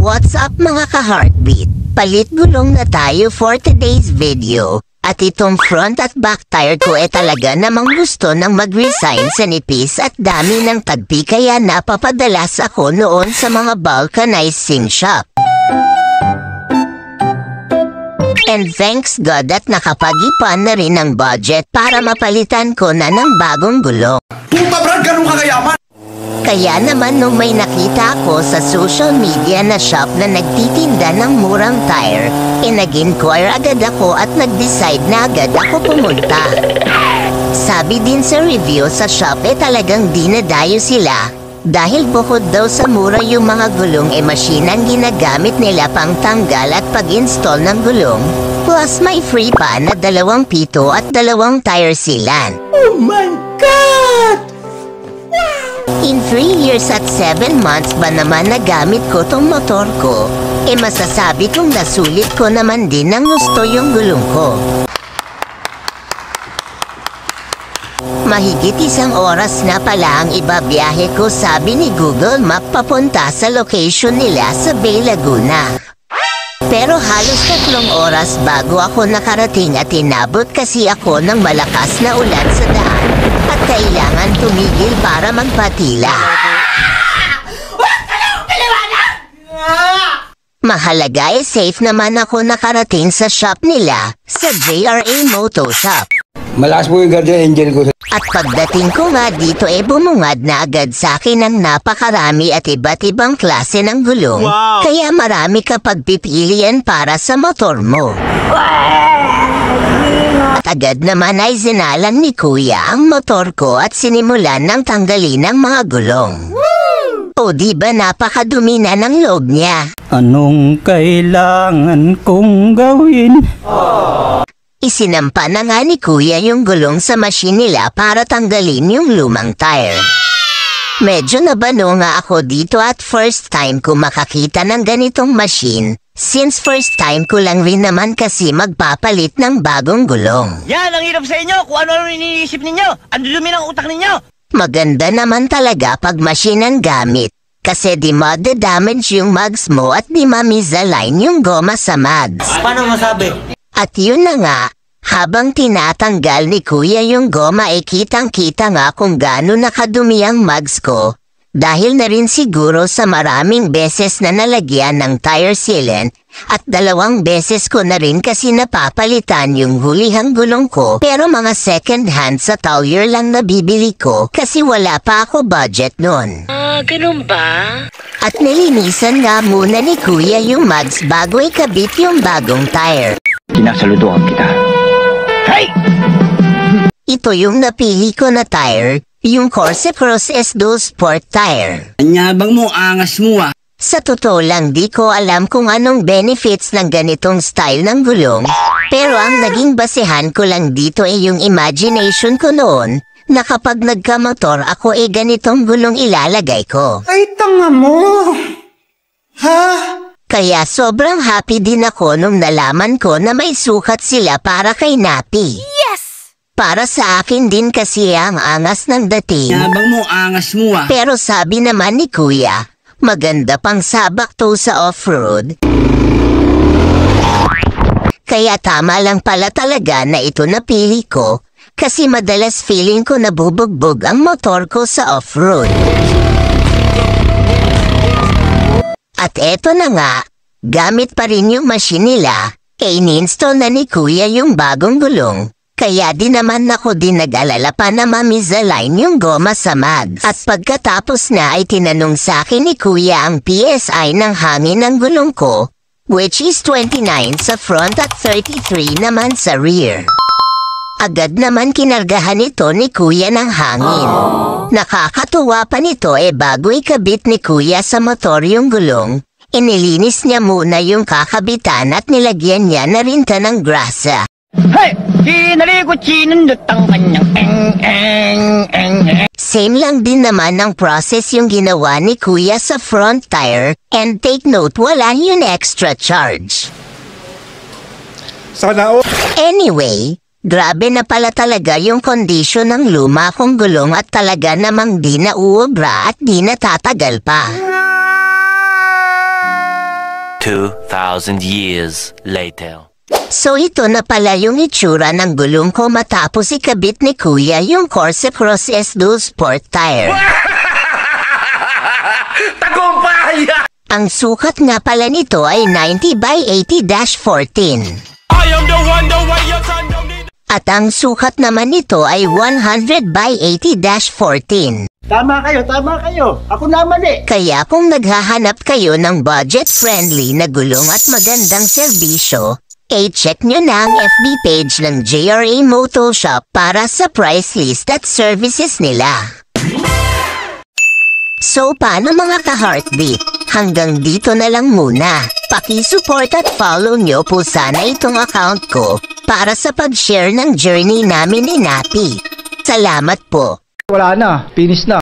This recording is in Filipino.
What's up mga ka-heartbeat? Palit gulong na tayo for today's video. At itong front at back tire ko talaga namang gusto ng mag-resign sa nipis at dami ng tagpi kaya napapadalas ako noon sa mga vulcanizing shop. And thanks God at nakapag-ipan na rin ng budget para mapalitan ko na ng bagong gulong. Puta brad, ganun ka kayaman! Kaya naman nung may nakita ako sa social media na shop na nagtitinda ng murang tire, nag-inquire agad ako at nag-decide na agad ako pumunta. Sabi din sa review sa shop talagang dinadayo sila. Dahil bukod daw sa mura yung mga gulong masinang ginagamit nila pang tanggal at pag-install ng gulong. Plus may free pa na 2 pito at 2 tire sealant. Oh my God! In 3 years at 7 months ba naman nagamit ko tong motor ko, masasabi kong nasulit ko naman din ng gusto yung gulong ko. Mahigit 1 oras na pala ang ibabiyahe ko sabi ni Google Map papunta sa location nila sa Bay Laguna. Pero halos 3 oras bago ako nakarating at inabot kasi ako ng malakas na ulan sa daan at kailangan tumigil para magpatila. Mahalaga safe naman ako nakarating sa shop nila sa JRA Moto Shop. Malakas po yung Guardian Angel ko. At pagdating ko nga dito bumungad na agad sa akin ng napakarami at iba't ibang klase ng gulong. Wow. Kaya marami ka pagpipilian para sa motor mo. At agad naman ay sinalan ni Kuya ang motor ko at sinimulan ng tanggalin ang mga gulong. O diba napakadumi na ng loob niya? Anong kailangan kong gawin? Isinampa na nga ni Kuya yung gulong sa machine nila para tanggalin yung lumang tire. Medyo nabano nga ako dito at first time ko makakita ng ganitong machine. Since first time ko lang rin naman kasi magpapalit ng bagong gulong. Yan, ang hirap sa inyo kung ano iniisip ninyo. Ang dumi ng utak ninyo. Maganda naman talaga pag machine ang gamit. Kasi di ma-damage yung mugs mo at di ma-misalign yung goma sa mugs. Paano masabi? At yun na nga, habang tinatanggal ni Kuya yung goma kitang-kita nga kung gaano nakadumi ang mugs ko. Dahil na rin siguro sa maraming beses na nalagyan ng tire sealant at 2 beses ko na rin kasi napapalitan yung hulihang gulong ko pero mga second hand sa Towyer lang nabibili ko kasi wala pa ako budget nun. Ganun ba? At nilinisan nga muna ni Kuya yung mugs bago ikabit yung bagong tire. Sinasaluduhan kita. Hey! Ito yung napili ko na tire. Yung Corsa Cross S2 Sport Tire. Anyabang mo, angas mo ah. Sa totoo lang di ko alam kung anong benefits ng ganitong style ng gulong. Pero ang naging basehan ko lang dito yung imagination ko noon na kapag nagkamotor ako ganitong gulong ilalagay ko. Ay, tanga mo! Ha? Kaya sobrang happy din ako nung nalaman ko na may sukat sila para kay Napi. Yes! Para sa akin din kasi ang angas ng dating. Anyabang mo, angas mo ah. Pero sabi naman ni Kuya, maganda pang sabak to sa off-road. Kaya tama lang pala talaga na ito napili ko kasi madalas feeling ko nabubugbog ang motor ko sa off-road. At eto na nga, gamit pa rin yung machine nila, in-install na ni Kuya yung bagong gulong. Kaya di naman ako din nag-alala pa na ma-misalign yung goma sa mugs. At pagkatapos na ay tinanong sa akin ni Kuya ang PSI ng hangin ng gulong ko, which is 29 sa front at 33 naman sa rear. Agad naman kinargahan ito ni Kuya ng hangin. Nakakatuwa pa nito bago ikabit ni Kuya sa motor yung gulong, Inilinis niya muna yung kakabitan at nilagyan niya na rin ta ng grasa. Hey! Kinalikutsinan ang kanyang Same lang din naman ang process yung ginawa ni Kuya sa front tire, and take note wala yun extra charge. Sana Anyway, grabe na pala talaga yung kondisyon ng luma kong gulong at talaga namang di na uubra at di na tatagal pa. 2,000 years later. So ito na pala yung itsura ng gulong ko matapos ikabit ni Kuya yung Corsa Cross S2 Sport Tire. Tagumpay! Ang sukat nga pala nito ay 90 by 80-14. At ang sukat naman nito ay 100 by 80-14. Tama kayo. Ako naman eh. Kaya kung naghahanap kayo ng budget-friendly na gulong at magandang serbisyo, check nyo na ang FB page ng JRA Motor Shop para sa price list at services nila. So paano mga ka-heartbeat? Hanggang dito na lang muna. Paki-support at follow nyo po sana itong account ko para sa pag-share ng journey namin ni Napi. Salamat po. Wala na, finish na.